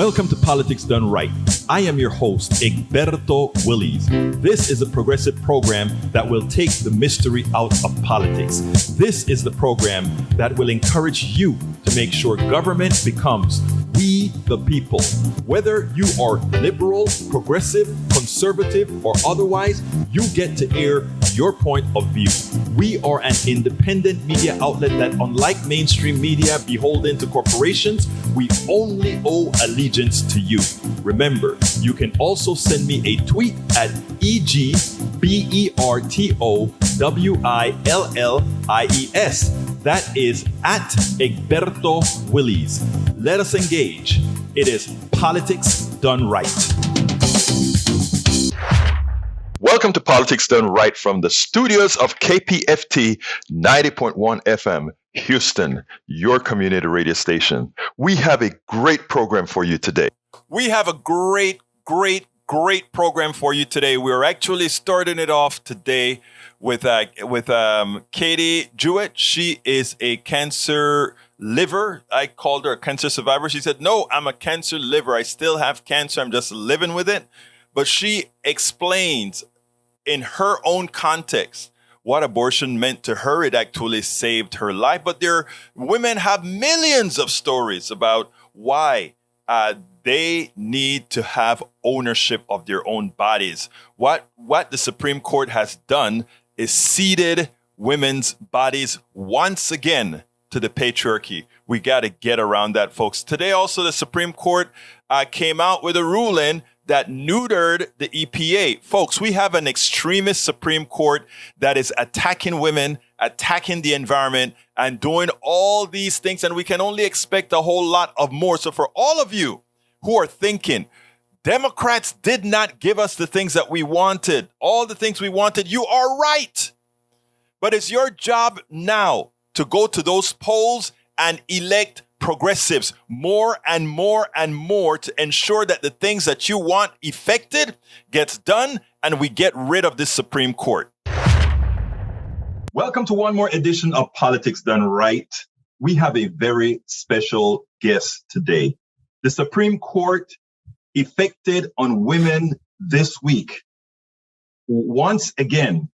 Welcome to Politics Done Right. I am your host, Egberto Willies. This is a progressive program that will take the mystery out of politics. This is the program that will encourage you to make sure government becomes we the people. Whether you are liberal, progressive, conservative, or otherwise, you get to air your point of view. We are an independent media outlet that, unlike mainstream media beholden to corporations, we only owe allegiance to you. Remember, you can also send me a tweet at EGBERTOWILLIES. That is at Egberto Willies. Let us engage. It is Politics Done Right. Welcome to Politics Done Right from the studios of KPFT 90.1 FM, Houston, your community radio station. We have a great program for you today. We have a great program for you today. We're actually starting it off today with Katie Jewett. She is a cancer liver. I called her a cancer survivor. She said, "No, I'm a cancer liver. I still have cancer. I'm just living with it." But she explains in her own context what abortion meant to her. It actually saved her life. But women have millions of stories about why they need to have ownership of their own bodies. What the Supreme Court has done is ceded women's bodies once again to the patriarchy. We got to get around that, folks. Today, also, the Supreme Court came out with a ruling that neutered the EPA. Folks, we have an extremist Supreme Court that is attacking women, attacking the environment, and doing all these things, and we can only expect a whole lot of more. So for all of you who are thinking, Democrats did not give us the things that we wanted, all the things we wanted, you are right. But it's your job now to go to those polls and elect progressives more and more and more to ensure that the things that you want effected gets done and we get rid of this Supreme Court. Welcome to one more edition of Politics Done Right. We have a very special guest today. The Supreme Court effected on women this week. Once again,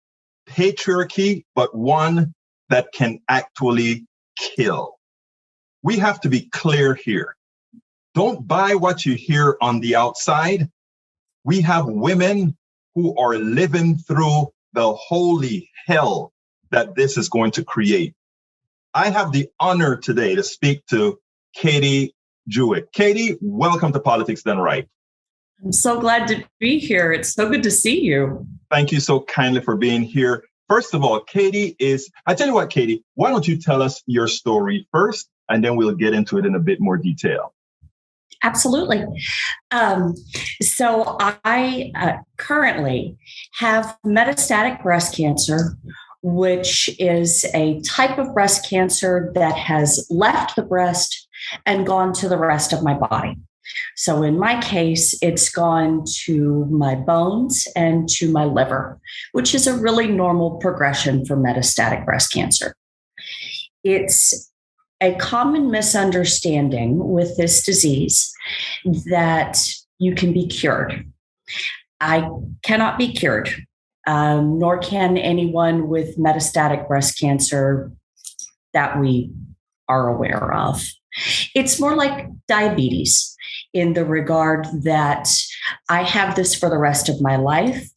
patriarchy, but one that can actually kill. We have to be clear here. Don't buy what you hear on the outside. We have women who are living through the holy hell that this is going to create. I have the honor today to speak to Katie Jewett. Katie, welcome to Politics Done Right. I'm so glad to be here. It's so good to see you. Thank you so kindly for being here. First of all, Katie I tell you what, Katie, why don't you tell us your story first, and then we'll get into it in a bit more detail. Absolutely. So I currently have metastatic breast cancer, which is a type of breast cancer that has left the breast and gone to the rest of my body. So in my case, it's gone to my bones and to my liver, which is a really normal progression for metastatic breast cancer. It's a common misunderstanding with this disease that you can be cured. I cannot be cured, nor can anyone with metastatic breast cancer that we are aware of. It's more like diabetes in the regard that I have this for the rest of my life.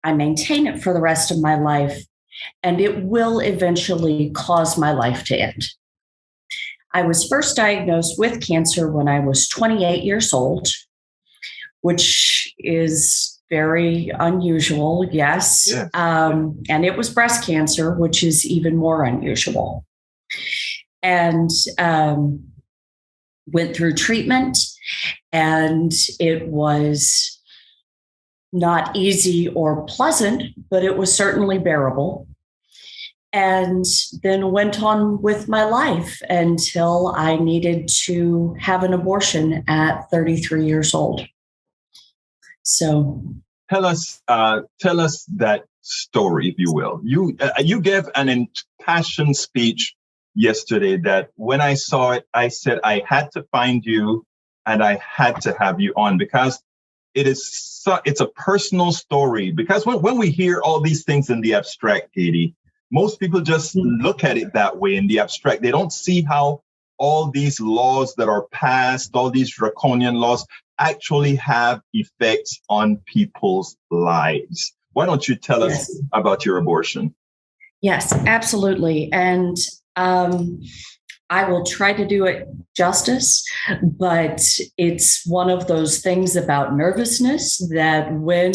I maintain it for the rest of my life, and it will eventually cause my life to end. I was first diagnosed with cancer when I was 28 years old, which is very unusual, yes. Yeah. And it was breast cancer, which is even more unusual. And went through treatment, and it was not easy or pleasant, but it was certainly bearable. And then went on with my life until I needed to have an abortion at 33 years old. So tell us that story, if you will. You gave an impassioned speech yesterday that when I saw it, I said I had to find you and I had to have you on because it's a personal story. Because when we hear all these things in the abstract, Katie, most people just look at it that way in the abstract. They don't see how all these laws that are passed, all these draconian laws, actually have effects on people's lives. Why don't you tell us about your abortion? Yes, absolutely. And I will try to do it justice, but it's one of those things about nervousness that when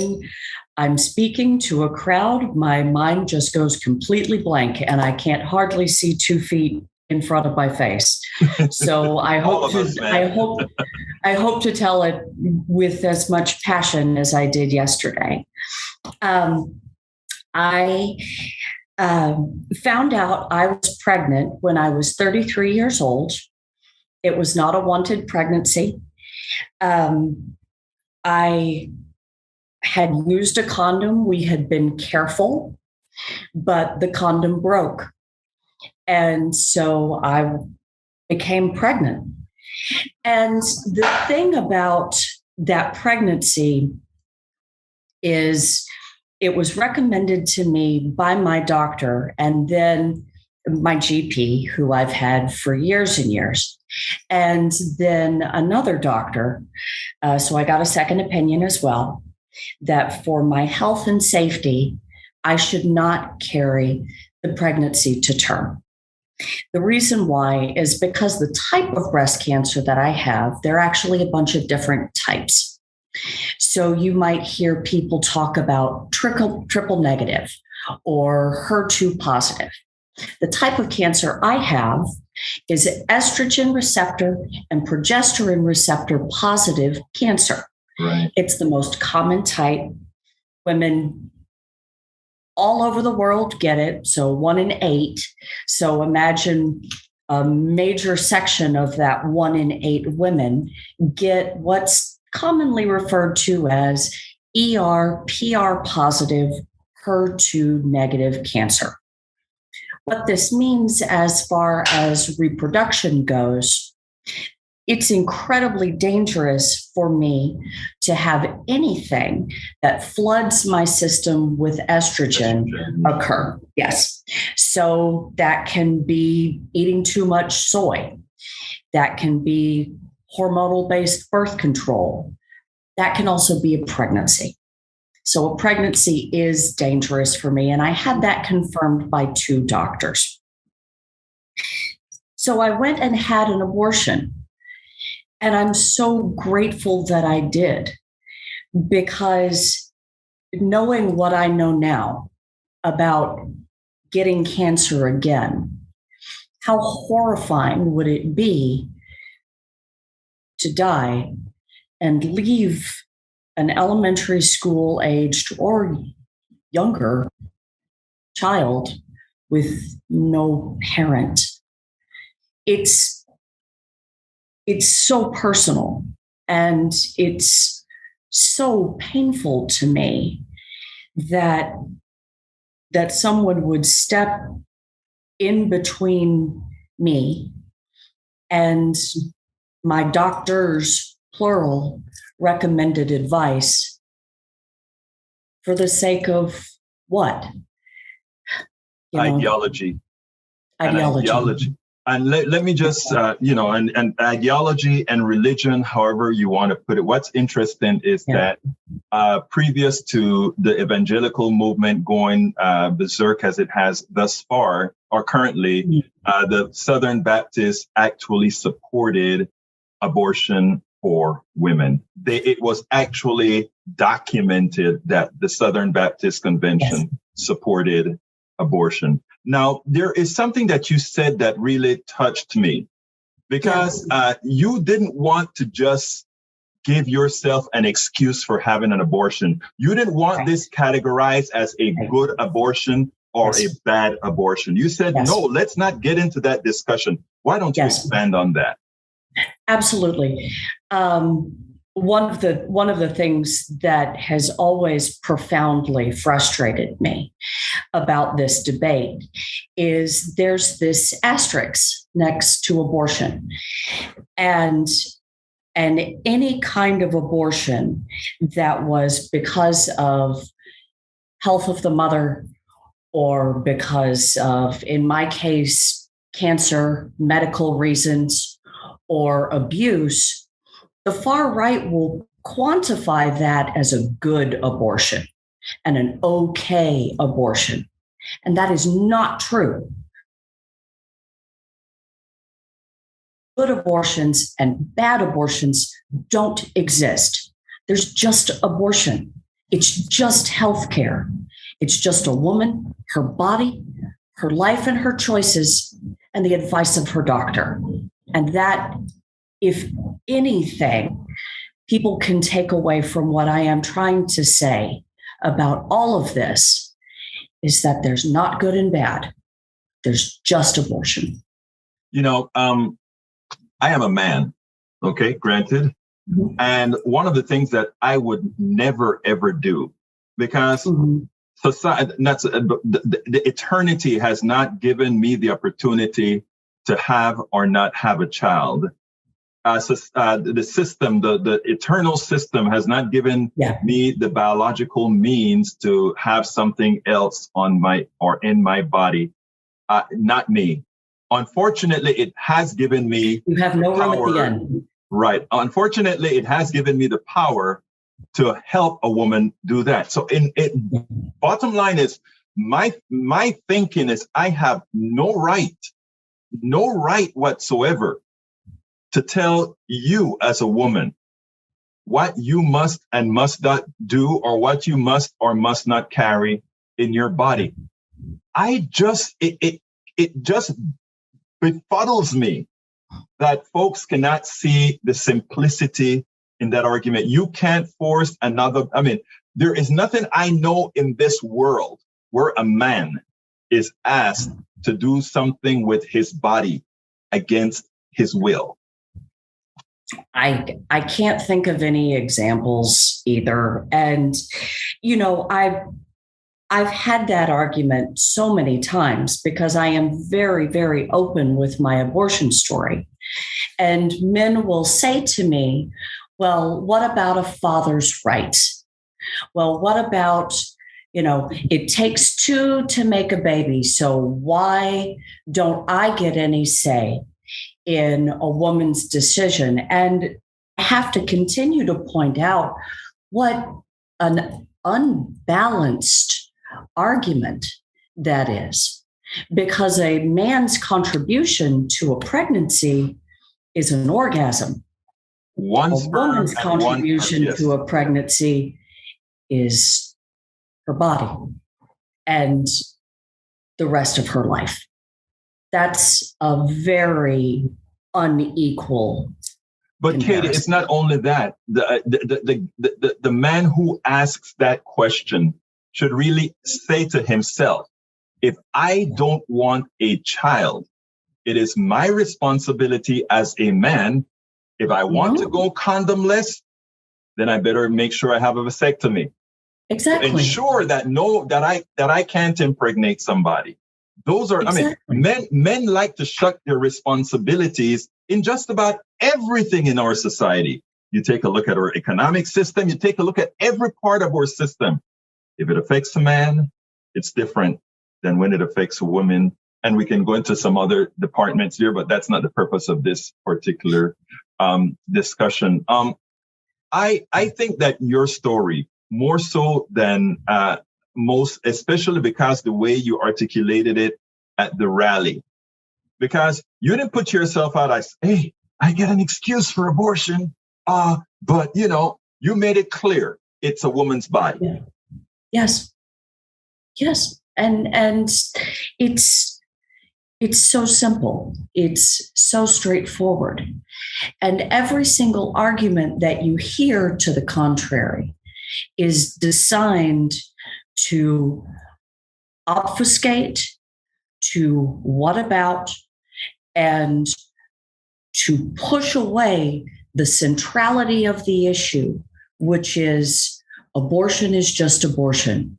I'm speaking to a crowd, my mind just goes completely blank and I can't hardly see 2 feet in front of my face. So I hope to tell it with as much passion as I did yesterday. I found out I was pregnant when I was 33 years old. It was not a wanted pregnancy. I had used a condom. We had been careful, but the condom broke. And so I became pregnant. And the thing about that pregnancy is it was recommended to me by my doctor and then my GP, who I've had for years and years, and then another doctor. So I got a second opinion as well, that for my health and safety, I should not carry the pregnancy to term. The reason why is because the type of breast cancer that I have, there are actually a bunch of different types. So you might hear people talk about triple negative or HER2 positive. The type of cancer I have is estrogen receptor and progesterone receptor positive cancer. Right. It's the most common type. Women all over the world get it. So 1 in 8. So imagine a major section of that 1 in 8 women get what's commonly referred to as ER/PR positive HER2 negative cancer. What this means as far as reproduction goes, it's incredibly dangerous for me to have anything that floods my system with estrogen occur. Yes. So that can be eating too much soy. That can be hormonal-based birth control. That can also be a pregnancy. So a pregnancy is dangerous for me, and I had that confirmed by 2 doctors. So I went and had an abortion, and I'm so grateful that I did, because knowing what I know now about getting cancer again, how horrifying would it be to die and leave an elementary school aged or younger child with no parent. It's so personal and it's so painful to me that someone would step in between me and my doctor's plural recommended advice for the sake of what? Ideology. Ideology. And let me just, and ideology and religion, however you want to put it. What's interesting is that previous to the evangelical movement going berserk as it has thus far, or currently, the Southern Baptists actually supported abortion for women. It was actually documented that the Southern Baptist Convention supported abortion. Now, there is something that you said that really touched me, because you didn't want to just give yourself an excuse for having an abortion. You didn't want this categorized as a good abortion or a bad abortion. You said, no, let's not get into that discussion. Why don't you expand on that? Absolutely. One of the things that has always profoundly frustrated me about this debate is there's this asterisk next to abortion. And And any kind of abortion that was because of health of the mother or because of, in my case, cancer, medical reasons, or abuse, the far right will quantify that as a good abortion and an okay abortion. And that is not true. Good abortions and bad abortions don't exist. There's just abortion. It's just healthcare. It's just a woman, her body, her life and her choices, and the advice of her doctor. And that, if anything, people can take away from what I am trying to say about all of this is that there's not good and bad. There's just abortion. I am a man, okay, granted. Mm-hmm. And one of the things that I would never, ever do, because society, the eternity has not given me the opportunity to have or not have a child. The system, the eternal system has not given me the biological means to have something else on my or in my body. Not me. Unfortunately, it has given me. You have no room at the end. Right. Unfortunately, it has given me the power to help a woman do that. So bottom line is my thinking is I have no right whatsoever to tell you as a woman what you must and must not do or what you must or must not carry in your body. It just befuddles me that folks cannot see the simplicity in that argument. You can't force another. I mean, there is nothing I know in this world where a man is asked to do something with his body against his will. I can't think of any examples either. And, I've had that argument so many times because I am very, very open with my abortion story. And men will say to me, well, what about a father's rights? Well, what about, it takes two to make a baby. So why don't I get any say in a woman's decision? And I have to continue to point out what an unbalanced argument that is, because a man's contribution to a pregnancy is an orgasm. A woman's contribution to a pregnancy is her body and the rest of her life. That's a very unequal. But Katie, it's not only that. The man who asks that question should really say to himself, if I don't want a child, it is my responsibility as a man. If I want to go condomless, then I better make sure I have a vasectomy. Exactly. Ensure that I can't impregnate somebody. Those are, exactly. Men like to shuck their responsibilities in just about everything in our society. You take a look at our economic system, you take a look at every part of our system. If it affects a man, it's different than when it affects a woman. And we can go into some other departments here, but that's not the purpose of this particular discussion. I think that your story, more so than most, especially because the way you articulated it at the rally, because you didn't put yourself out as, hey, I get an excuse for abortion, but you made it clear it's a woman's body. Yeah. Yes, and it's so simple. It's so straightforward, and every single argument that you hear to the contrary is designed to obfuscate, to what about, and to push away the centrality of the issue, which is abortion is just abortion.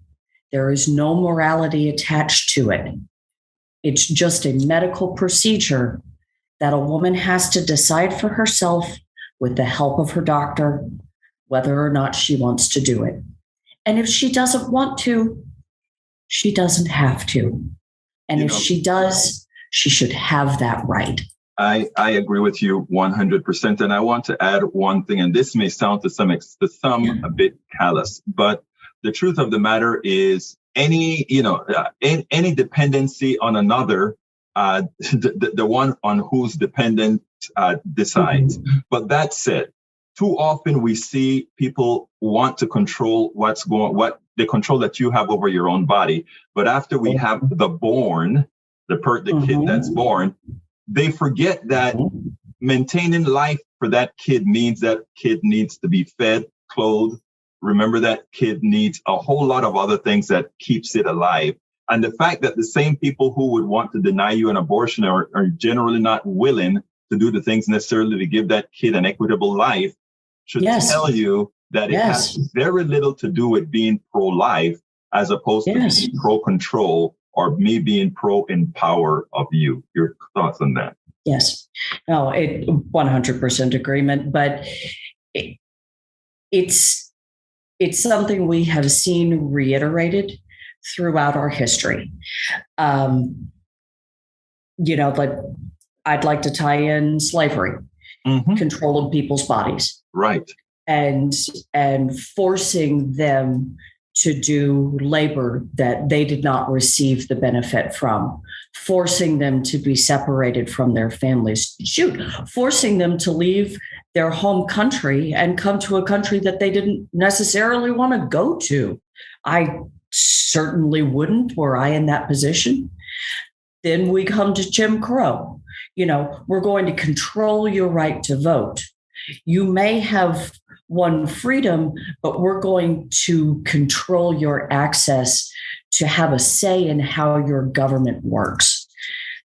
There is no morality attached to it. It's just a medical procedure that a woman has to decide for herself with the help of her doctor, whether or not she wants to do it. And if she doesn't want to, she doesn't have to. And if she does, she should have that right. I agree with you 100%. And I want to add one thing, and this may sound to some a bit callous, but the truth of the matter is any dependency on another, the one on who's dependent decides. Mm-hmm. But that said, too often we see people want to control what the control that you have over your own body. But after we have the kid that's born, they forget that maintaining life for that kid means that kid needs to be fed, clothed. Remember, that kid needs a whole lot of other things that keeps it alive. And the fact that the same people who would want to deny you an abortion are generally not willing to do the things necessarily to give that kid an equitable life should tell you that it has very little to do with being pro-life as opposed to being pro-control or me being pro-empower of you. Your thoughts on that? Yes. No, 100% agreement, but it's something we have seen reiterated throughout our history. But I'd like to tie in slavery, control of people's bodies. Right. And forcing them to do labor that they did not receive the benefit from, forcing them to be separated from their families, forcing them to leave their home country and come to a country that they didn't necessarily want to go to. I certainly wouldn't were I in that position. Then we come to Jim Crow. We're going to control your right to vote. You may have won freedom, but we're going to control your access to have a say in how your government works.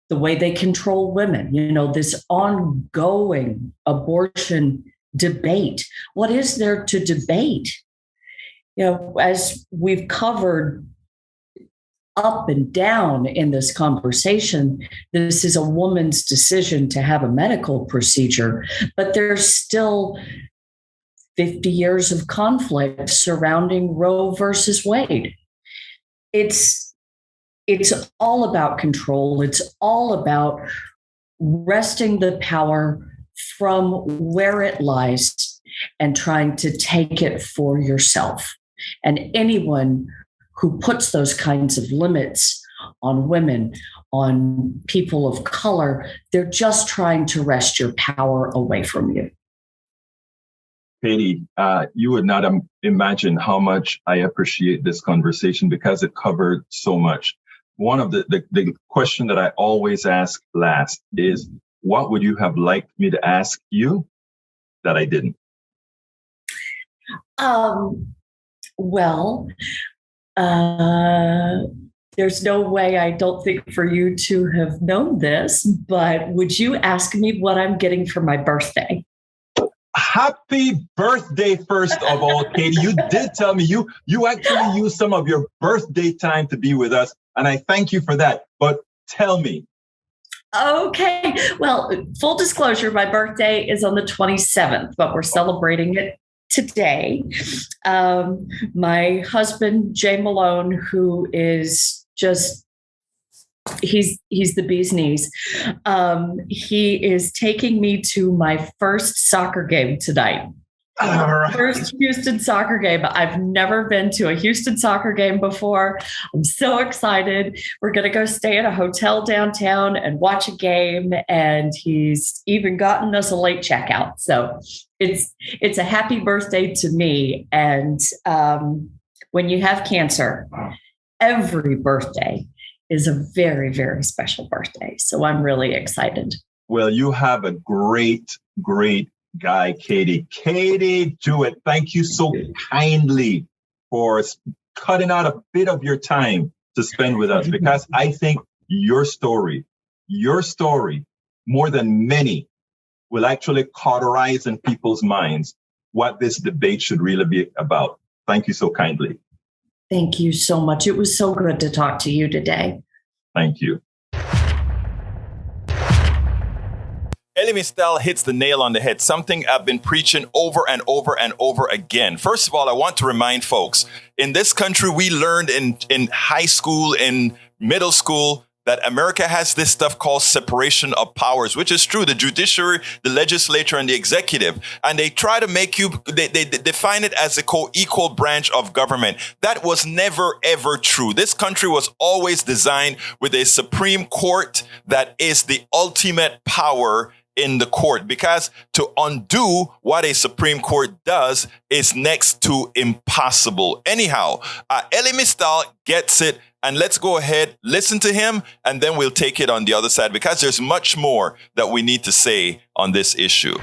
The way they control women, this ongoing abortion debate. What is there to debate? As we've covered up and down in this conversation, this is a woman's decision to have a medical procedure, but there's still 50 years of conflict surrounding Roe versus Wade. It's all about control. It's all about wresting the power from where it lies and trying to take it for yourself. And anyone who puts those kinds of limits on women, on people of color, they're just trying to wrest your power away from you. Katie, you would not imagine how much I appreciate this conversation because it covered so much. One of the question that I always ask last is, what would you have liked me to ask you that I didn't? There's no way, I don't think, for you to have known this, but would you ask me what I'm getting for my birthday? Happy birthday, first of all, Katie. You did tell me you actually used some of your birthday time to be with us, and I thank you for that. But tell me. Okay. Well, full disclosure, my birthday is on the 27th, but we're celebrating it today. My husband, Jay Malone, who is just, he's the bee's knees. He is taking me to my first soccer game tonight. All right. First Houston soccer game. I've never been to a Houston soccer game before. I'm so excited. We're going to go stay at a hotel downtown and watch a game. And he's even gotten us a late checkout. So it's a happy birthday to me. And when you have cancer, every birthday is a very, very special birthday. So I'm really excited. Well, you have a great guy, Katie. Katie Jewett, thank you so kindly for cutting out a bit of your time to spend with us, because I think your story, more than many, will actually cauterize in people's minds what this debate should really be about. Thank you so kindly. Thank you so much. It was so good to talk to you today. Thank you. Elie Mystal hits the nail on the head, something I've been preaching over and over and over again. First of all, I want to remind folks, in this country, we learned in high school, in middle school, that America has this stuff called separation of powers, which is true, the judiciary, the legislature, and the executive. And they try to make they define it as a co-equal branch of government. That was never, ever true. This country was always designed with a Supreme Court that is the ultimate power in the court, because to undo what a Supreme Court does is next to impossible. Anyhow, Elie Mystal gets it. And let's go ahead, listen to him, and then we'll take it on the other side, because there's much more that we need to say on this issue.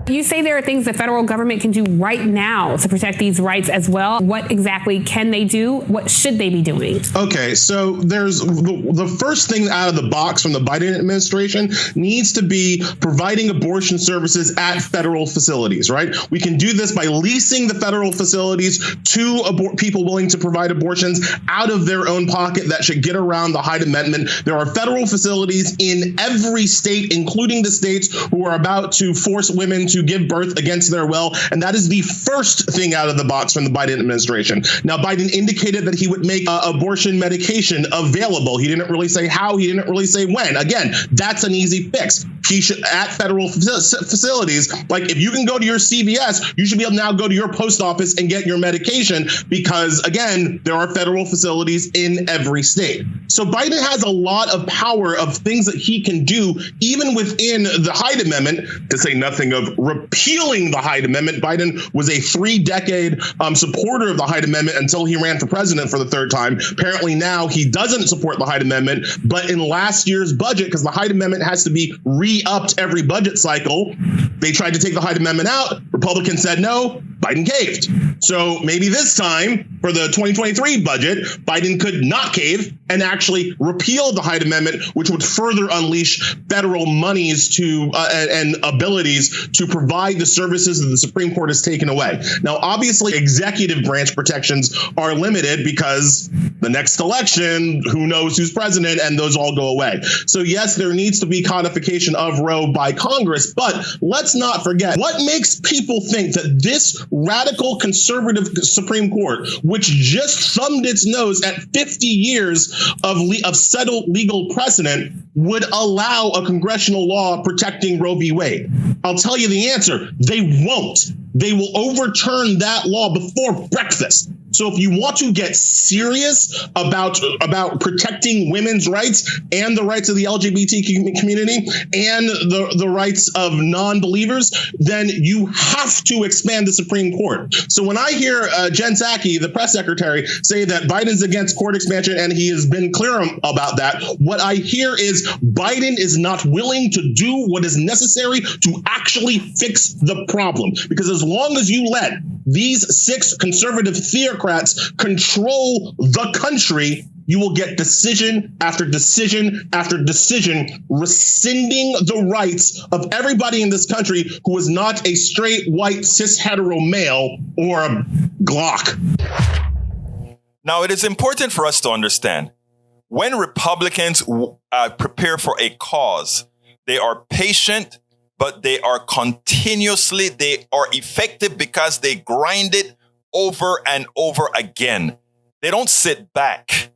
You say there are things the federal government can do right now to protect these rights as well. What exactly can they do? What should they be doing? Okay, so there's the first thing out of the box from the Biden administration needs to be providing abortion services at federal facilities, right? We can do this by leasing the federal facilities to people willing to provide abortions out of their own pocket. That should get around the Hyde Amendment. There are federal facilities in every state, including the states who are about to force women to give birth against their will. And that is the first thing out of the box from the Biden administration. Now, Biden indicated that he would make abortion medication available. He didn't really say how. He didn't really say when. Again, that's an easy fix. He should, at federal facilities, like if you can go to your CVS, you should be able to now go to your post office and get your medication, because, again, there are federal facilities in every state. So Biden has a lot of power of things that he can do, even within the Hyde Amendment, to say nothing of repealing the Hyde Amendment. Biden was a 3-decade supporter of the Hyde Amendment until he ran for president for the third time. Apparently now he doesn't support the Hyde Amendment, but in last year's budget, because the Hyde Amendment has to be re-upped every budget cycle, they tried to take the Hyde Amendment out. Republicans said no. Biden caved. So maybe this time for the 2023 budget, Biden could not cave and actually repeal the Hyde Amendment, which would further unleash federal monies to and abilities to provide the services that the Supreme Court has taken away. Now, obviously, executive branch protections are limited because the next election, who knows who's president, and those all go away. So yes, there needs to be codification of Roe by Congress, but let's not forget what makes people think that this radical conservative Supreme Court, which just thumbed its nose at 50 years of settled legal precedent, would allow a congressional law protecting Roe v. Wade. I'll tell you the answer. They won't. They will overturn that law before breakfast. So if you want to get serious about protecting women's rights and the rights of the LGBT community and the rights of non-believers, then you have to expand the Supreme Court. So when I hear Jen Psaki, the press secretary, say that Biden's against court expansion, and he has been clear about that, what I hear is Biden is not willing to do what is necessary to actually fix the problem. Because as long as you let these 6 conservative theocrats control the country, you will get decision after decision after decision rescinding the rights of everybody in this country who is not a straight white cis hetero male or a Glock. Now, it is important for us to understand when Republicans prepare for a cause, they are patient, but they are effective because they grind it over and over again. They don't sit back.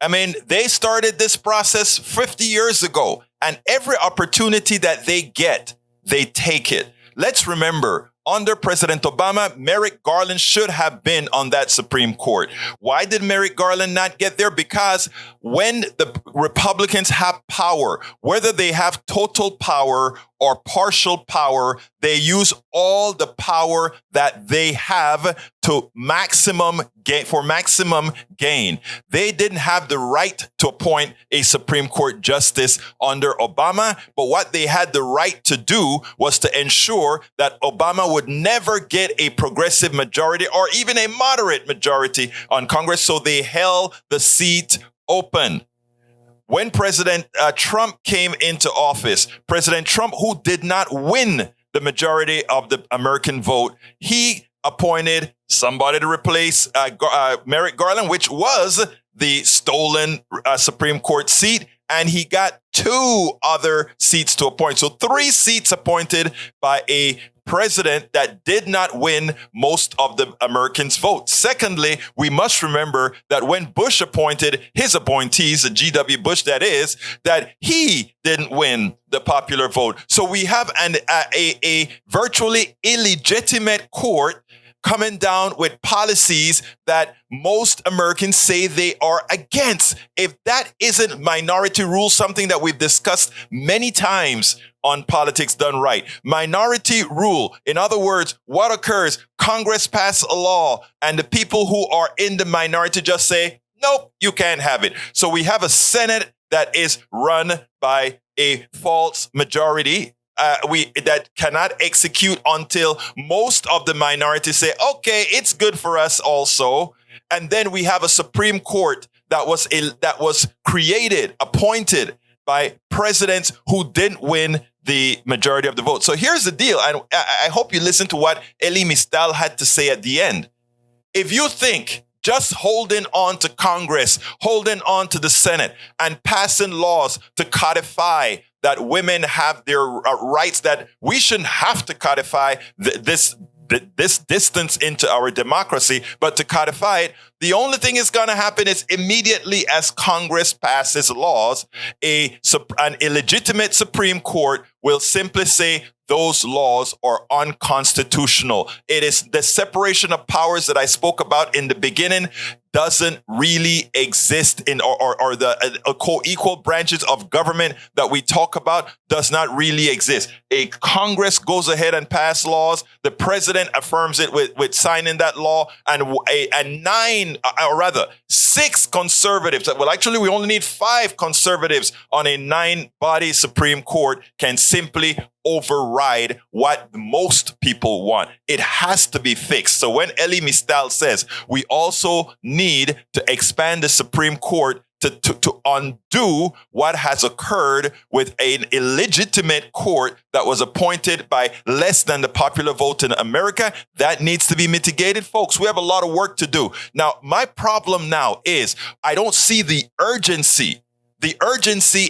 I mean, they started this process 50 years ago, and every opportunity that they get, they take it. Let's remember, under President Obama, Merrick Garland should have been on that Supreme Court. Why did Merrick Garland not get there? Because when the Republicans have power, whether they have total power or partial power, they use all the power that they have to maximum gain. They didn't have the right to appoint a Supreme Court justice under Obama, but what they had the right to do was to ensure that Obama would never get a progressive majority or even a moderate majority on Congress, so they held the seat open. When President Trump came into office, President Trump, who did not win the majority of the American vote, he appointed somebody to replace Merrick Garland, which was the stolen Supreme Court seat. and he got 2 other seats to appoint. So 3 seats appointed by a president that did not win most of the Americans' vote. Secondly, we must remember that when Bush appointed his appointees, G.W. Bush that is, that he didn't win the popular vote. So we have a virtually illegitimate court coming down with policies that most Americans say they are against. If that isn't minority rule, something that we've discussed many times on Politics Done Right. Minority rule. In other words, what occurs? Congress passes a law and the people who are in the minority just say, nope, you can't have it. So we have a Senate that is run by a false majority. That cannot execute until most of the minority say, okay, it's good for us also. And then we have a Supreme Court that was created, appointed by presidents who didn't win the majority of the vote. So here's the deal. And I hope you listen to what Elie Mystal had to say at the end. If you think just holding on to Congress, holding on to the Senate, and passing laws to codify that women have their rights, that we shouldn't have to codify this distance into our democracy, but to codify it, the only thing is going to happen is immediately as Congress passes laws, an illegitimate Supreme Court will simply say those laws are unconstitutional. It is the separation of powers that I spoke about in the beginning doesn't really exist in or the co-equal branches of government that we talk about does not really exist. A Congress goes ahead and pass laws. The president affirms it with signing that law, and six conservatives. Well, actually, we only need 5 conservatives on a 9-body Supreme Court can simply override what most people want. It has to be fixed. So when Elie Mystal says we also need to expand the Supreme Court to undo what has occurred with an illegitimate court that was appointed by less than the popular vote in America, that needs to be mitigated, folks. We have a lot of work to do. Now, my problem now is I don't see the urgency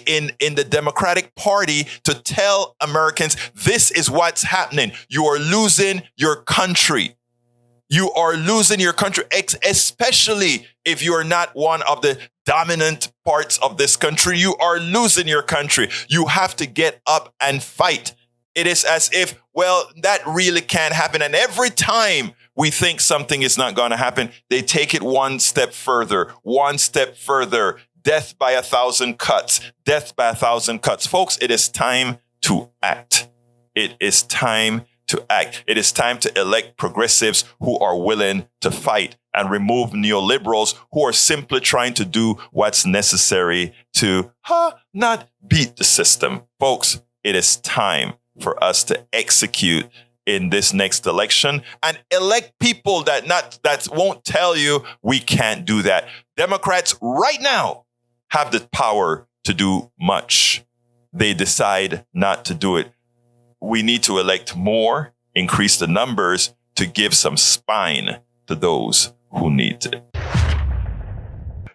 in the Democratic Party to tell Americans this is what's happening. You are losing your country. You are losing your country, especially if you are not one of the dominant parts of this country. You are losing your country. You have to get up and fight. It is as if, well, that really can't happen. And every time we think something is not going to happen, they take it one step further. Death by 1,000 cuts. Death by 1,000 cuts. Folks, it is time to act. It is time to act. It is time to elect progressives who are willing to fight and remove neoliberals who are simply trying to do what's necessary to not beat the system. Folks, it is time for us to execute in this next election and elect people that won't tell you we can't do that. Democrats right now have the power to do much. They decide not to do it. We need to elect more, increase the numbers to give some spine to those who need it.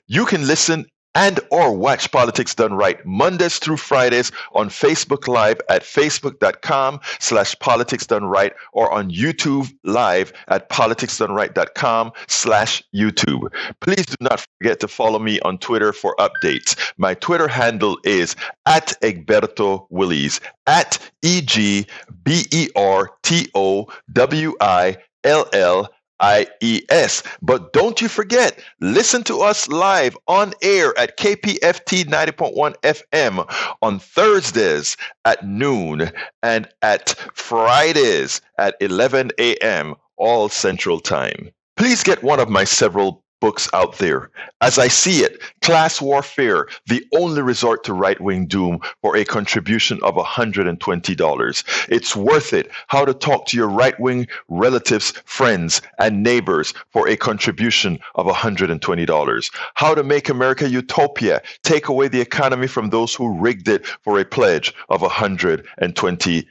You can listen and or watch Politics Done Right Mondays through Fridays on Facebook Live at facebook.com/politicsdoneright or on YouTube Live at politicsdoneright.com/YouTube. Please do not forget to follow me on Twitter for updates. My Twitter handle is @EgbertoWillies, @EgbertoWillies. But don't you forget, listen to us live on air at KPFT 90.1 FM on Thursdays at noon and at Fridays at 11 a.m. all Central Time. Please get one of my several books out there. As I See It, Class Warfare, the only resort to right-wing doom, for a contribution of $120. It's worth it. How to talk to your right-wing relatives, friends, and neighbors for a contribution of $120. How to Make America Utopia, take away the economy from those who rigged it, for a pledge of $120.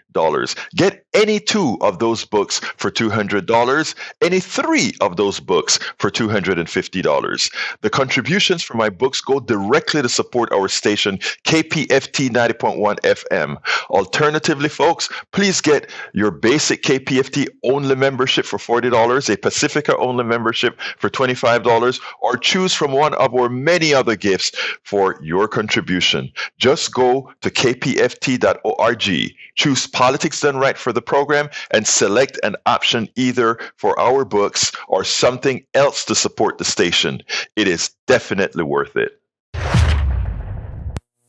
Get any 2 of those books for $200, any 3 of those books for $250. The contributions for my books go directly to support our station, KPFT 90.1 FM. Alternatively, folks, please get your basic KPFT only membership for $40, a Pacifica only membership for $25, or choose from one of our many other gifts for your contribution. Just go to kpft.org, choose Politics Done Right for the program, and select an option either for our books or something else to support the station. It is definitely worth it.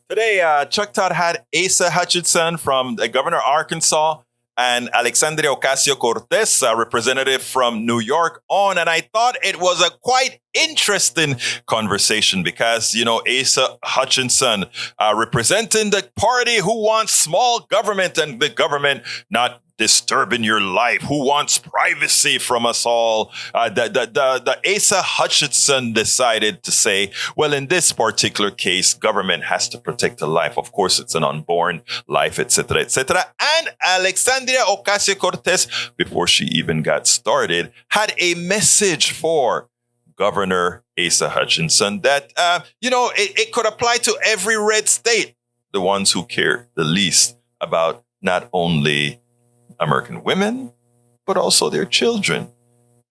Today, Chuck Todd had Asa Hutchinson from the governor of Arkansas and Alexandria Ocasio-Cortez, a representative from New York, on. And I thought it was a quite interesting conversation because, Asa Hutchinson representing the party who wants small government and the government not disturbing your life, who wants privacy from us all. The Asa Hutchinson decided to say, well, in this particular case, government has to protect the life. Of course, it's an unborn life, etc., etc. And Alexandria Ocasio-Cortez, before she even got started, had a message for Governor Asa Hutchinson that, it could apply to every red state, the ones who care the least about not only American women, but also their children.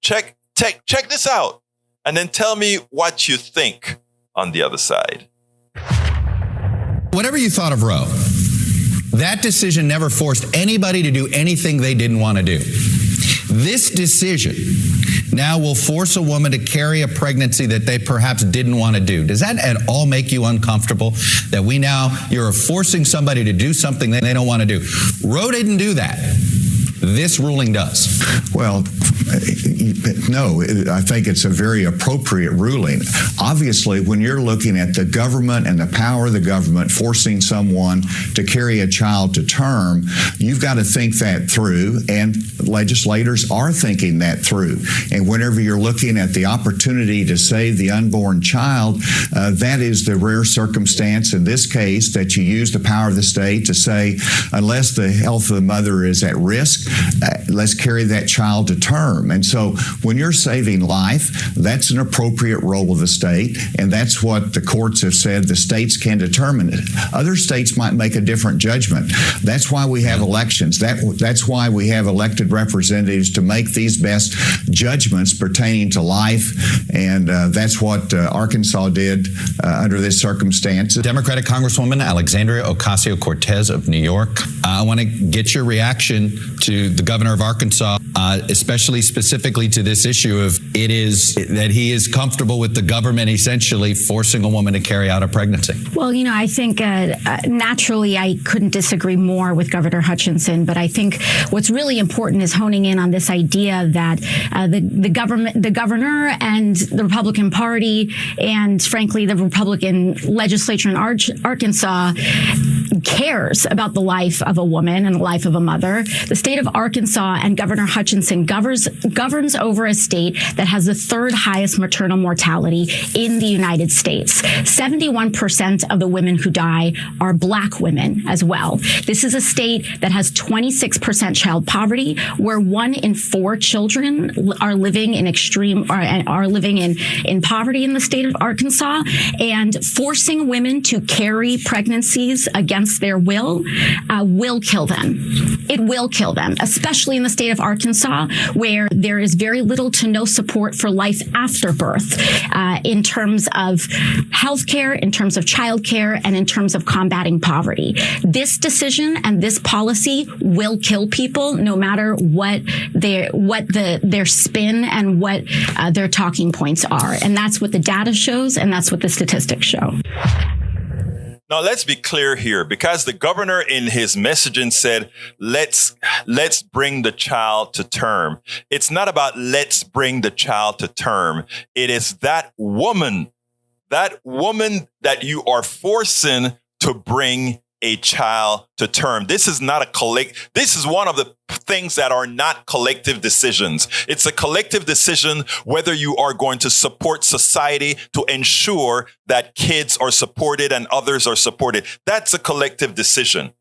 Check this out, and then tell me what you think on the other side. Whatever you thought of Roe, that decision never forced anybody to do anything they didn't want to do. This decision now will force a woman to carry a pregnancy that they perhaps didn't want to do. Does that at all make you uncomfortable? That you're forcing somebody to do something that they don't want to do? Roe didn't do that. This ruling does. Well, no, I think it's a very appropriate ruling. Obviously, when you're looking at the government and the power of the government forcing someone to carry a child to term, you've got to think that through, and legislators are thinking that through. And whenever you're looking at the opportunity to save the unborn child, that is the rare circumstance in this case that you use the power of the state to say, unless the health of the mother is at risk, let's carry that child to term. And so when you're saving life, that's an appropriate role of the state, and that's what the courts have said the states can determine it. Other states might make a different judgment. That's why we have elections. That's why we have elected representatives to make these best judgments pertaining to life, and that's what Arkansas did under this circumstance. Democratic Congresswoman Alexandria Ocasio-Cortez of New York, I want to get your reaction to the governor of Arkansas, especially specifically to this issue of it is that he is comfortable with the government essentially forcing a woman to carry out a pregnancy. Well, I think naturally I couldn't disagree more with Governor Hutchinson, but I think what's really important is honing in on this idea that the governor and the Republican Party and frankly the Republican legislature in Arkansas cares about the life of a woman and the life of a mother. The state of Arkansas and Governor Hutchinson governs over a state that has the third highest maternal mortality in the United States. 71% of the women who die are Black women as well. This is a state that has 26% child poverty, where 1 in 4 children are living in in poverty in the state of Arkansas, and forcing women to carry pregnancies against their will kill them. It will kill them, especially in the state of Arkansas, where there is very little to no support for life after birth in terms of healthcare, in terms of childcare, and in terms of combating poverty. This decision and this policy will kill people, no matter what their spin and what their talking points are. And that's what the data shows, and that's what the statistics show. Now, let's be clear here, because the governor in his messaging said, let's bring the child to term. It's not about let's bring the child to term. It is that woman that you are forcing to bring a child to term. This is not this is one of the things that are not collective decisions. It's a collective decision whether you are going to support society to ensure that kids are supported and others are supported. That's a collective decision.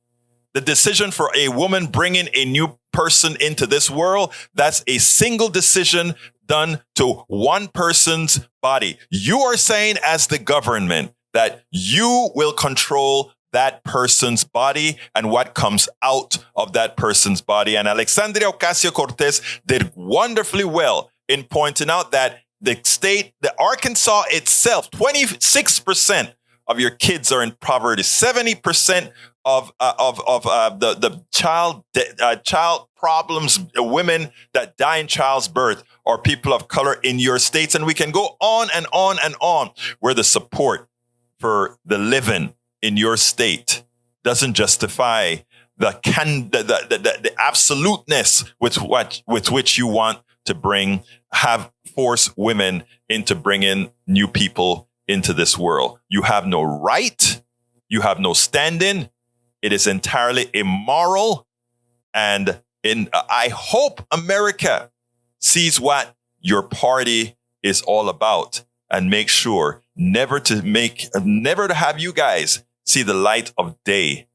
The decision for a woman bringing a new person into this world, that's a single decision done to one person's body. You are saying as the government that you will control that person's body and what comes out of that person's body. And Alexandria Ocasio-Cortez did wonderfully well in pointing out that the Arkansas itself, 26% of your kids are in poverty, 70% of the child problems, women that die in child's birth are people of color in your states. And we can go on and on and on, where the support for the living in your state doesn't justify the absoluteness with which you want to force women into bringing new people into this world. You have no right. You have no standing. It is entirely immoral. And I hope America sees what your party is all about and make sure never to have you guys see the light of day.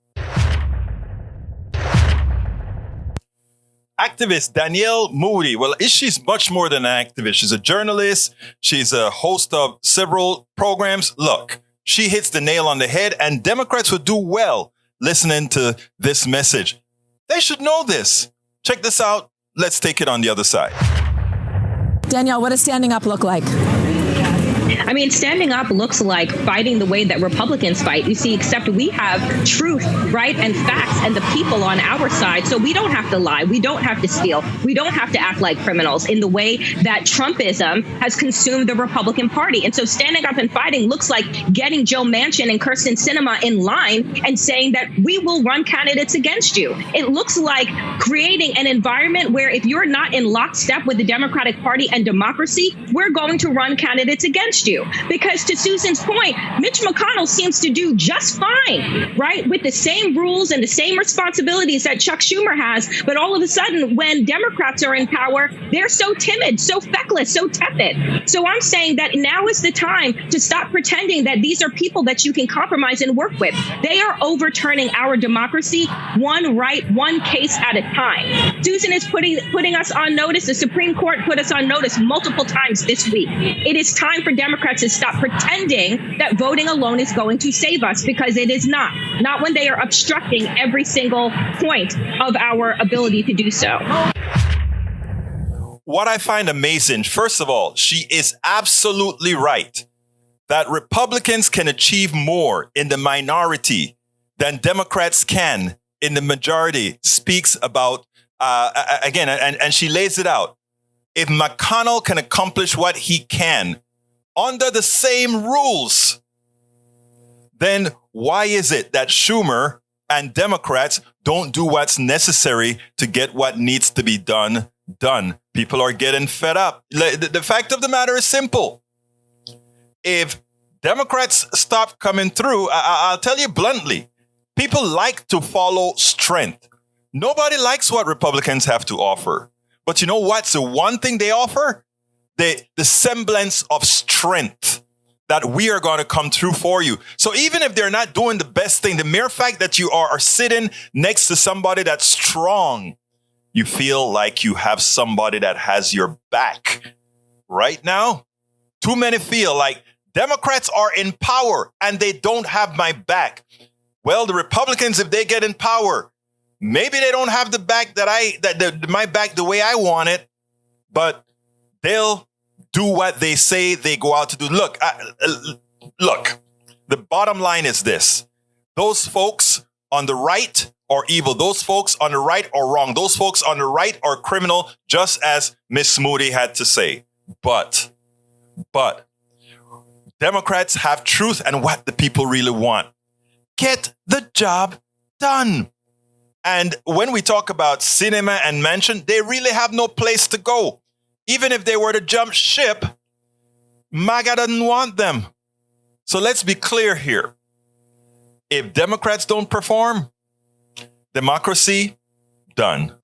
Activist Danielle Moody. Well, she's much more than an activist. She's a journalist. She's a host of several programs. Look, she hits the nail on the head, and Democrats would do well listening to this message. They should know this. Check this out. Let's take it on the other side. Danielle, what does standing up look like? I mean, standing up looks like fighting the way that Republicans fight. You see, except we have truth, right, and facts and the people on our side. So we don't have to lie. We don't have to steal. We don't have to act like criminals in the way that Trumpism has consumed the Republican Party. And so standing up and fighting looks like getting Joe Manchin and Kyrsten Sinema in line and saying that we will run candidates against you. It looks like creating an environment where if you're not in lockstep with the Democratic Party and democracy, we're going to run candidates against you. Because to Susan's point, Mitch McConnell seems to do just fine, right, with the same rules and the same responsibilities that Chuck Schumer has. But all of a sudden, when Democrats are in power, they're so timid, so feckless, so tepid. So I'm saying that now is the time to stop pretending that these are people that you can compromise and work with. They are overturning our democracy one case at a time. Susan is putting us on notice. The Supreme Court put us on notice multiple times this week. It is time for Democrats to stop pretending that voting alone is going to save us, because it is not when they are obstructing every single point of our ability to do so. What I find amazing, first of all, she is absolutely right that Republicans can achieve more in the minority than Democrats can in the majority. Speaks about, again, and she lays it out. If McConnell can accomplish what he can under the same rules, then why is it that Schumer and Democrats don't do what's necessary to get what needs to be done? People are getting fed up. The fact of the matter is simple. If Democrats stop coming through, I'll tell you bluntly, people like to follow strength. Nobody likes what Republicans have to offer. But you know what's the one thing they offer? The semblance of strength that we are going to come through for you. So even if they're not doing the best thing, the mere fact that you are sitting next to somebody that's strong, you feel like you have somebody that has your back. Right now, too many feel like Democrats are in power and they don't have my back. Well, the Republicans, if they get in power, maybe they don't have the back my back the way I want it, but they'll do what they say they go out to do. Look, the bottom line is this. Those folks on the right are evil. Those folks on the right are wrong. Those folks on the right are criminal, just as Miss Moody had to say. But Democrats have truth and what the people really want. Get the job done. And when we talk about Sinema and Manchin, they really have no place to go. Even if they were to jump ship, MAGA doesn't want them. So let's be clear here. If Democrats don't perform, democracy, done.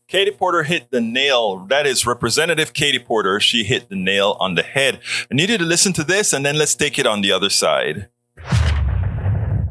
Katie Porter hit the nail. That is Representative Katie Porter. She hit the nail on the head. I need you to listen to this, and then let's take it on the other side.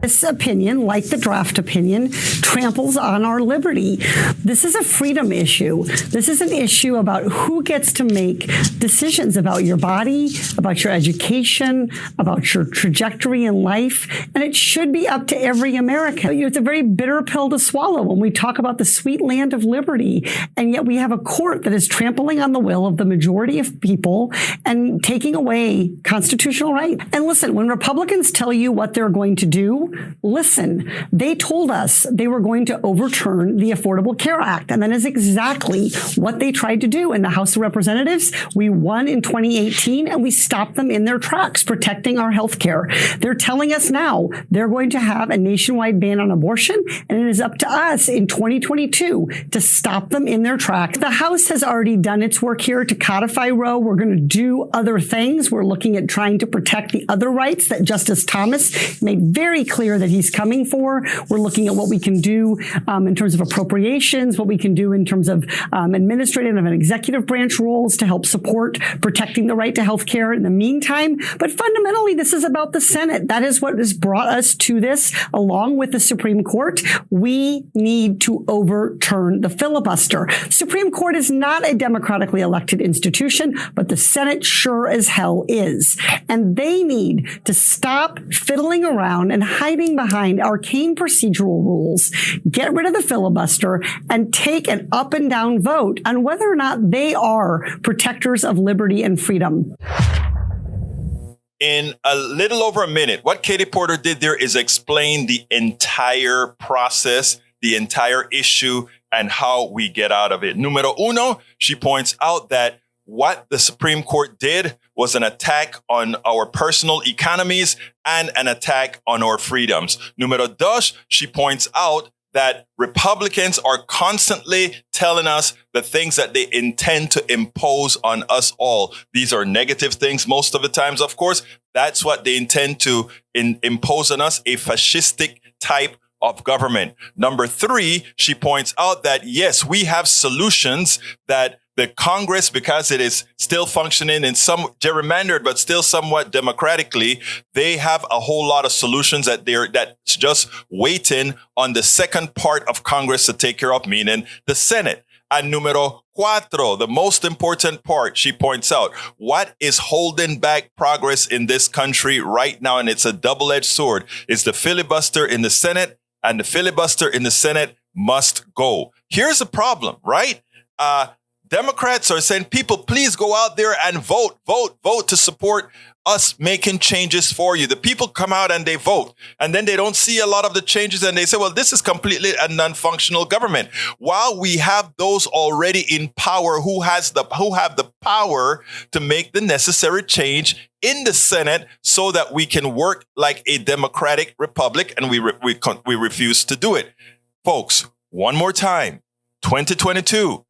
This opinion, like the draft opinion, tramples on our liberty. This is a freedom issue. This is an issue about who gets to make decisions about your body, about your education, about your trajectory in life, and it should be up to every American. It's a very bitter pill to swallow when we talk about the sweet land of liberty, and yet we have a court that is trampling on the will of the majority of people and taking away constitutional rights. And listen, when Republicans tell you what they're going to do, listen, they told us they were going to overturn the Affordable Care Act. And that is exactly what they tried to do in the House of Representatives. We won in 2018 and we stopped them in their tracks, protecting our health care. They're telling us now they're going to have a nationwide ban on abortion. And it is up to us in 2022 to stop them in their tracks. The House has already done its work here to codify Roe. We're going to do other things. We're looking at trying to protect the other rights that Justice Thomas made very clear that he's coming for. We're looking at what we can do in terms of appropriations, what we can do in terms of administrative and executive branch roles to help support protecting the right to health care in the meantime. But fundamentally, this is about the Senate. That is what has brought us to this, along with the Supreme Court. We need to overturn the filibuster. Supreme Court is not a democratically elected institution, but the Senate sure as hell is. And they need to stop fiddling around and hiding behind arcane procedural rules, get rid of the filibuster, and take an up and down vote on whether or not they are protectors of liberty and freedom. In a little over a minute, what Katie Porter did there is explain the entire process, the entire issue, and how we get out of it. Numero uno, she points out that what the Supreme Court did was an attack on our personal economies and an attack on our freedoms. Numero dos, she points out that Republicans are constantly telling us the things that they intend to impose on us all. These are negative things most of the times, of course. That's what they intend to impose on us, a fascistic type of government. Number three, she points out that, yes, we have solutions that the Congress, because it is still functioning in some gerrymandered, but still somewhat democratically, they have a whole lot of solutions that's just waiting on the second part of Congress to take care of, meaning the Senate. And numero cuatro, the most important part, she points out, what is holding back progress in this country right now, and it's a double-edged sword, is the filibuster in the Senate, and the filibuster in the Senate must go. Here's the problem, right? Democrats are saying, people, please go out there and vote to support us making changes for you. The people come out and they vote, and then they don't see a lot of the changes, and they say, well, this is completely a non-functional government. While we have those already in power who have the power to make the necessary change in the Senate so that we can work like a democratic republic, and we refuse to do it. Folks, one more time, 2022.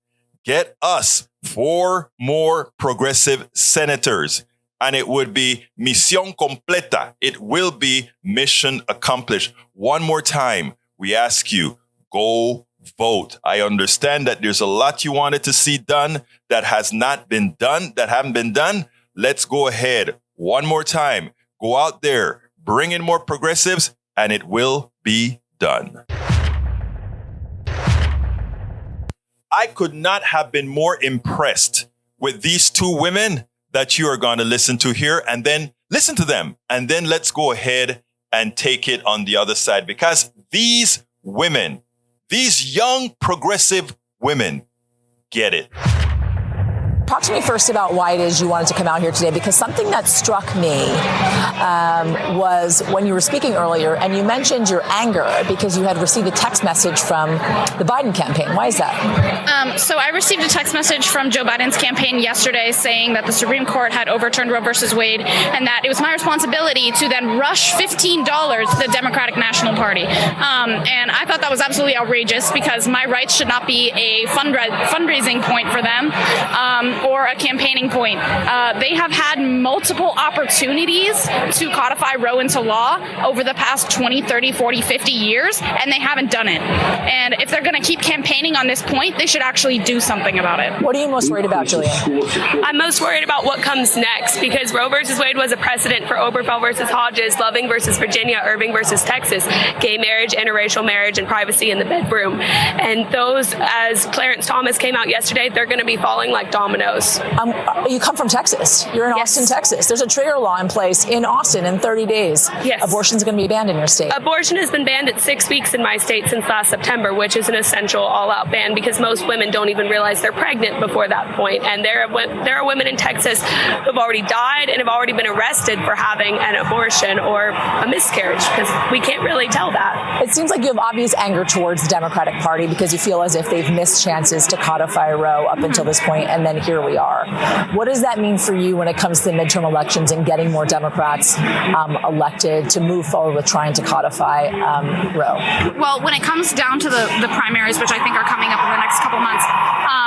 Get us 4 more progressive senators, and it would be misión completa. It will be mission accomplished. One more time, we ask you, go vote. I understand that there's a lot you wanted to see done that has not been done, that haven't been done. Let's go ahead. One more time, go out there, bring in more progressives, and it will be done. I could not have been more impressed with these two women that you are going to listen to here, and then listen to them. And then let's go ahead and take it on the other side, because these women, these young progressive women, get it. Talk to me first about why it is you wanted to come out here today, because something that struck me was when you were speaking earlier and you mentioned your anger because you had received a text message from the Biden campaign. Why is that? So I received a text message from Joe Biden's campaign yesterday saying that the Supreme Court had overturned Roe versus Wade, and that it was my responsibility to then rush $15 to the Democratic National Party. And I thought that was absolutely outrageous, because my rights should not be a fundraising point for them. or a campaigning point. They have had multiple opportunities to codify Roe into law over the past 20, 30, 40, 50 years, and they haven't done it. And if they're going to keep campaigning on this point, they should actually do something about it. What are you most worried about, Julia? I'm most worried about what comes next, because Roe versus Wade was a precedent for Obergefell versus Hodges, Loving versus Virginia, Irving versus Texas, gay marriage, interracial marriage, and privacy in the bedroom. And those, as Clarence Thomas came out yesterday, they're going to be falling like dominoes. You come from Texas. You're in Austin, Texas. There's a trigger law in place in Austin in 30 days. Yes. Abortion's going to be banned in your state. Abortion has been banned at 6 weeks in my state since last September, which is an essential all-out ban because most women don't even realize they're pregnant before that point. And there are women in Texas who have already died and have already been arrested for having an abortion or a miscarriage, because we can't really tell that. It seems like you have obvious anger towards the Democratic Party because you feel as if they've missed chances to codify Roe up until this point, and then here we are. What does that mean for you when it comes to the midterm elections and getting more Democrats elected to move forward with trying to codify Roe? Well, when it comes down to the primaries, which I think are coming up in the next couple months,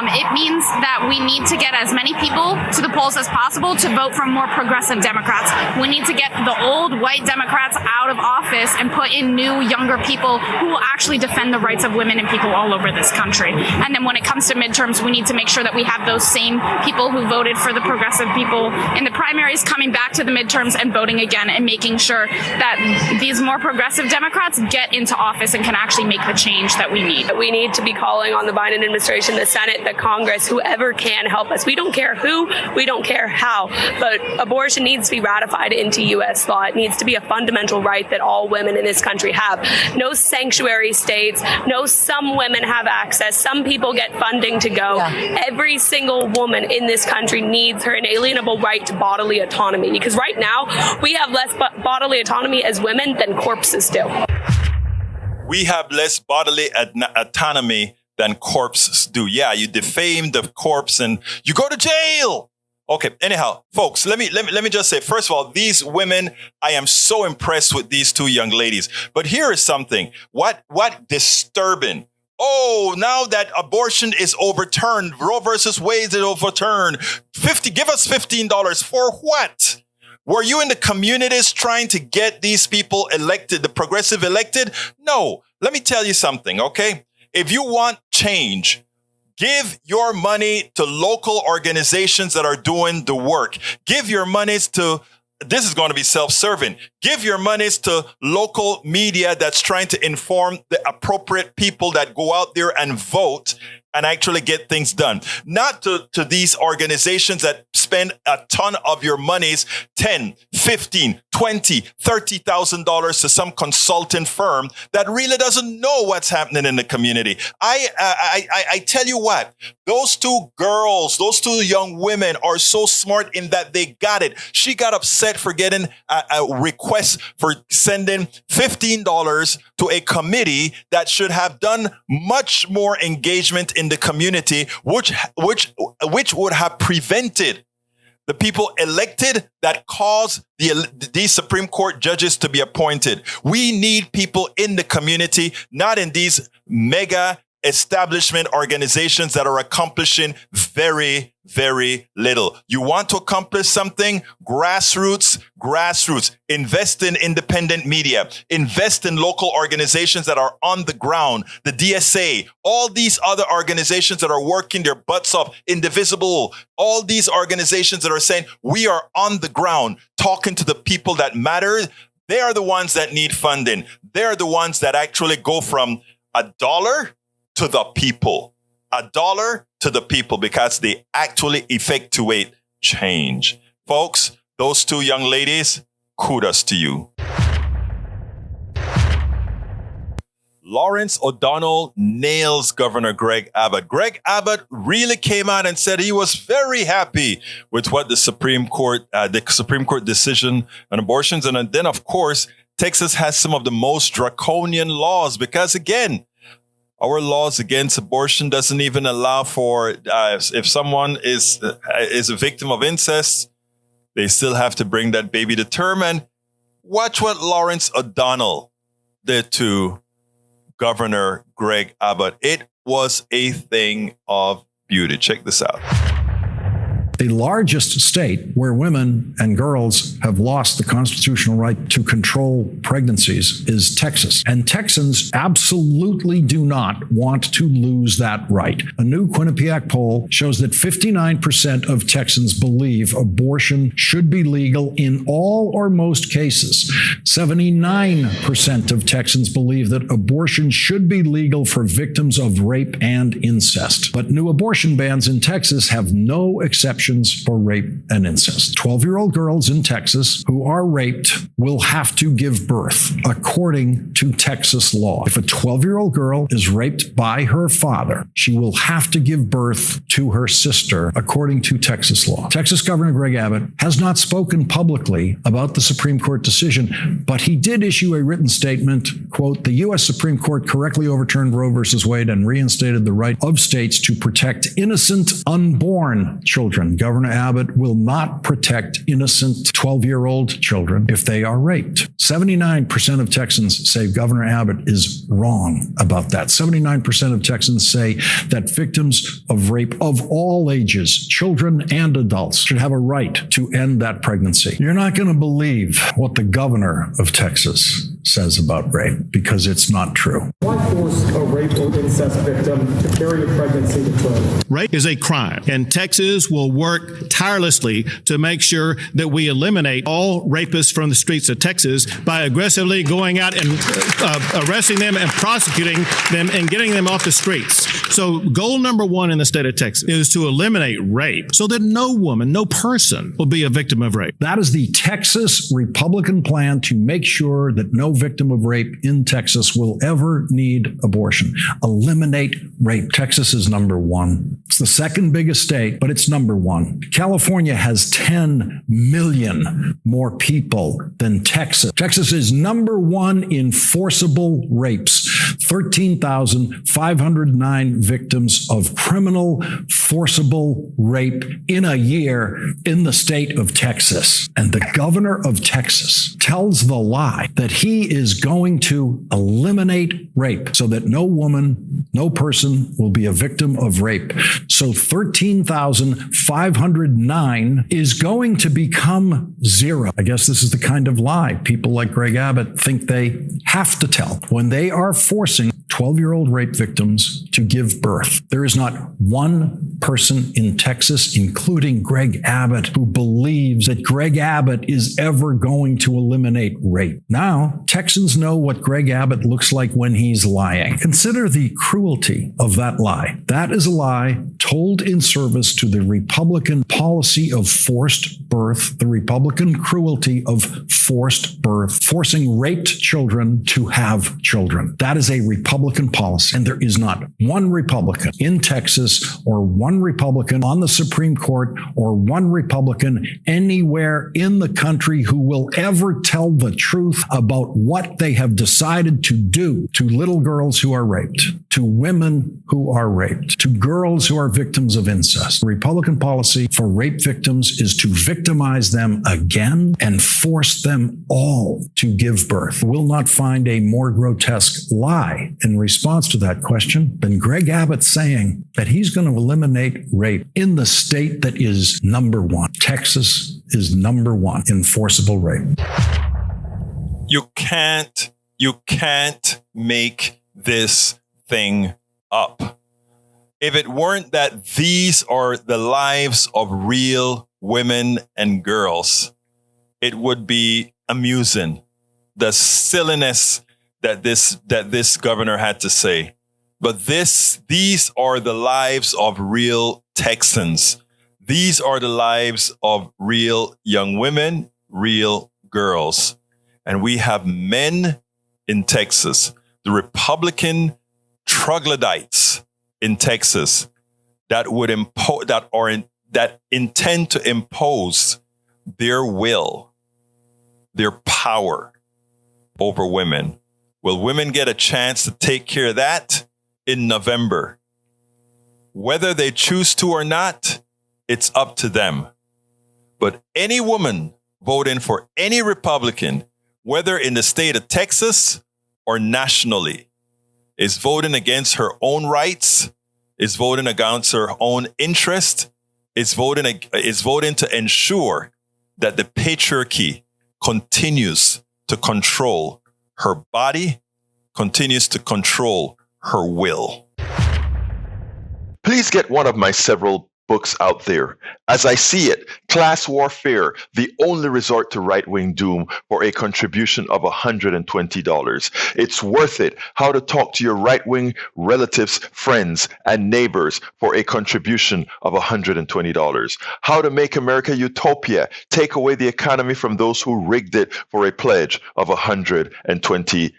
it means that we need to get as many people to the polls as possible to vote for more progressive Democrats. We need to get the old white Democrats out of office and put in new, younger people who will actually defend the rights of women and people all over this country. And then when it comes to midterms, we need to make sure that we have those same people who voted for the progressive people in the primaries coming back to the midterms and voting again, and making sure that these more progressive Democrats get into office and can actually make the change that we need. We need to be calling on the Biden administration, the Senate, the Congress, whoever can help us. We don't care who, we don't care how, but abortion needs to be ratified into U.S. law. It needs to be a fundamental right that all women in this country have. No sanctuary states, no some women have access, some people get funding to go. Yeah. Every single woman in this country needs her inalienable right to bodily autonomy, because right now we have less bodily autonomy as women than corpses do. We have less bodily autonomy than corpses do. Yeah, you defame the corpse and you go to jail. Okay, anyhow, folks, let me just say, first of all, these women, I am so impressed with these two young ladies. But here is something. What disturbing. Oh, now that abortion is overturned, Roe versus Wade is overturned. Give us $15 for what? Were you in the communities trying to get these people elected, the progressive elected? No. Let me tell you something, okay? If you want change, give your money to local organizations that are doing the work. Give your monies to, this is going to be self-serving. Give your monies to local media that's trying to inform the appropriate people that go out there and vote and actually get things done. Not to these organizations that spend a ton of your monies, $10, $15, $20, $30,000 to some consulting firm that really doesn't know what's happening in the community. I tell you what, those two girls, those two young women are so smart in that they got it. She got upset for getting a request for sending $15 to a committee that should have done much more engagement in the community, which would have prevented the people elected that caused these Supreme Court judges to be appointed. We need people in the community, not in these mega establishment organizations that are accomplishing very, very little. You want to accomplish something? Grassroots. Invest in independent media. Invest in local organizations that are on the ground. The DSA, all these other organizations that are working their butts off, Indivisible, all these organizations that are saying, we are on the ground talking to the people that matter. They are the ones that need funding. They are the ones that actually go from $1 to the people. $1 to the people, because they actually effectuate change. Folks, those two young ladies, kudos to you. Lawrence O'Donnell nails Governor Greg Abbott. Greg Abbott really came out and said he was very happy with what the Supreme Court decision on abortions. And then, of course, Texas has some of the most draconian laws because, again, our laws against abortion doesn't even allow for if someone is a victim of incest, they still have to bring that baby to term. And watch what Lawrence O'Donnell did to Governor Greg Abbott. It was a thing of beauty. Check this out. The largest state where women and girls have lost the constitutional right to control pregnancies is Texas. And Texans absolutely do not want to lose that right. A new Quinnipiac poll shows that 59% of Texans believe abortion should be legal in all or most cases. 79% of Texans believe that abortion should be legal for victims of rape and incest. But new abortion bans in Texas have no exceptions for rape and incest. 12-year-old girls in Texas who are raped will have to give birth, according to Texas law. If a 12-year-old girl is raped by her father, she will have to give birth to her sister, according to Texas law. Texas Governor Greg Abbott has not spoken publicly about the Supreme Court decision, but he did issue a written statement, quote, "The U.S. Supreme Court correctly overturned Roe versus Wade and reinstated the right of states to protect innocent unborn children. Governor Abbott will not protect innocent 12-year-old children if they are raped." 79% of Texans say Governor Abbott is wrong about that. 79% of Texans say that victims of rape of all ages, children and adults, should have a right to end that pregnancy. You're not going to believe what the governor of Texas says about rape, because it's not true. Why force a rape or incest victim to carry a pregnancy to term? Rape is a crime, and Texas will work tirelessly to make sure that we eliminate all rapists from the streets of Texas by aggressively going out and arresting them and prosecuting them and getting them off the streets. So goal number one in the state of Texas is to eliminate rape so that no woman, no person will be a victim of rape. That is the Texas Republican plan to make sure that no victim of rape in Texas will ever need abortion. Eliminate rape. Texas is number one. It's the second biggest state, but it's number one. California has 10 million more people than Texas. Texas is number one in forcible rapes. 13,509 victims of criminal forcible rape in a year in the state of Texas. And the governor of Texas tells the lie that he is going to eliminate rape so that no woman, no person will be a victim of rape. So 13,509 is going to become zero. I guess this is the kind of lie people like Greg Abbott think they have to tell when they are forcing 12-year-old rape victims to give birth. There is not one person in Texas, including Greg Abbott, who believes that Greg Abbott is ever going to eliminate rape. Now, Texans know what Greg Abbott looks like when he's lying. Consider the cruelty of that lie. That is a lie told in service to the Republican policy of forced birth, the Republican cruelty of forced birth, forcing raped children to have children. That is a Republican policy. And there is not one Republican in Texas or one Republican on the Supreme Court or one Republican anywhere in the country who will ever tell the truth about what they have decided to do to little girls who are raped, to women who are raped, to girls who are victims of incest. The Republican policy for rape victims is to victimize them again and force them all to give birth. We'll not find a more grotesque lie in response to that question than Greg Abbott saying that he's going to eliminate rape in the state that is number one. Texas is number one in forcible rape. You can't make this thing up. If it weren't that these are the lives of real women and girls, it would be amusing. The silliness that this governor had to say. But these are the lives of real Texans. These are the lives of real young women, real girls. And we have men in Texas, the Republican troglodytes in Texas that would that intend to impose their will, their power over women. Will women get a chance to take care of that in November? Whether they choose to or not, it's up to them. But any woman voting for any Republican, whether in the state of Texas or nationally, is voting against her own rights, is voting against her own interest, is voting to ensure that the patriarchy continues to control her body, continues to control her will. Please get one of my several books out there. As I See It, Class Warfare, the only resort to right-wing doom, for a contribution of $120. It's worth it. How to talk to your right-wing relatives, friends, and neighbors, for a contribution of $120. How to Make America Utopia, take away the economy from those who rigged it, for a pledge of $120.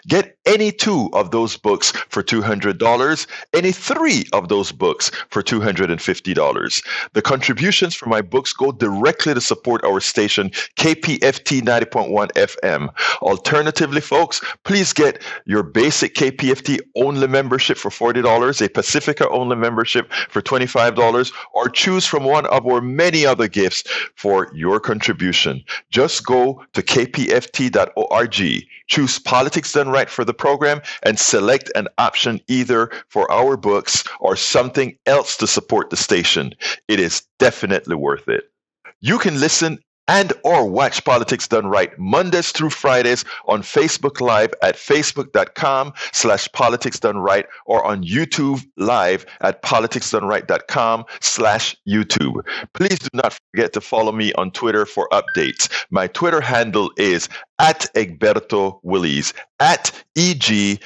Get any 2 of those books for $200, any 3 of those books for $250. The contributions for my books go directly to support our station, KPFT 90.1 FM. Alternatively, folks, please get your basic KPFT only membership for $40, a Pacifica only membership for $25, or choose from one of our many other gifts for your contribution. Just go to kpft.org, choose Politics Done Right for the program, and select an option either for our books or something else to support the station. It is definitely worth it. You can listen and or watch Politics Done Right Mondays through Fridays on Facebook Live at facebook.com/Politics Done Right, or on YouTube Live at politicsdoneright.com/YouTube. Please do not forget to follow me on Twitter for updates. My Twitter handle is @Egberto Willies, @EGBERTOWILLIES.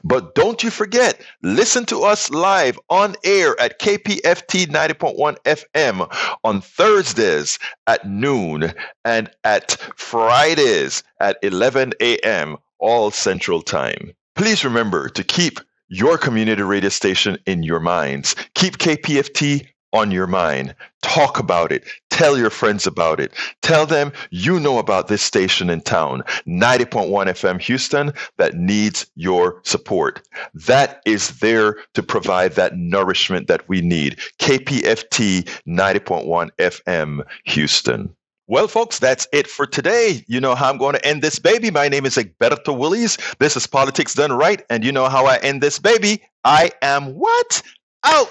But don't you forget, listen to us live on air at KPFT 90.1 FM on Thursdays at noon and at Fridays at 11 a.m. all Central Time. Please remember to keep your community radio station in your minds. Keep KPFT on your mind. Talk about it. Tell your friends about it. Tell them you know about this station in town, 90.1 FM Houston, that needs your support. That is there to provide that nourishment that we need. KPFT 90.1 FM Houston. Well, folks, that's it for today. You know how I'm going to end this baby. My name is Egberto Willies. This is Politics Done Right. And you know how I end this baby. I am what? Out.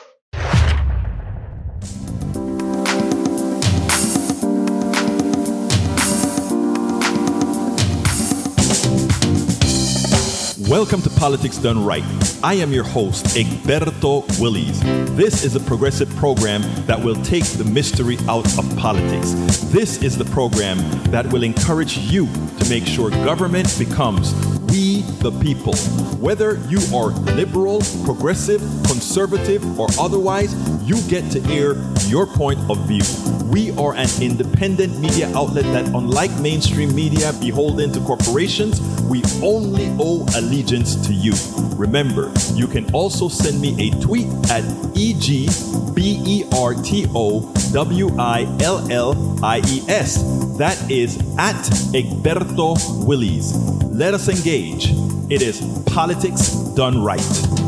Welcome to Politics Done Right. I am your host, Egberto Willies. This is a progressive program that will take the mystery out of politics. This is the program that will encourage you to make sure government becomes we the people. Whether you are liberal, progressive, conservative, or otherwise, you get to air your point of view. We are an independent media outlet that, unlike mainstream media beholden to corporations, we only owe allegiance to you. Remember, you can also send me a tweet at EGBERTOWILLIES. That is at Egberto Willies. Let us engage. It is Politics Done Right.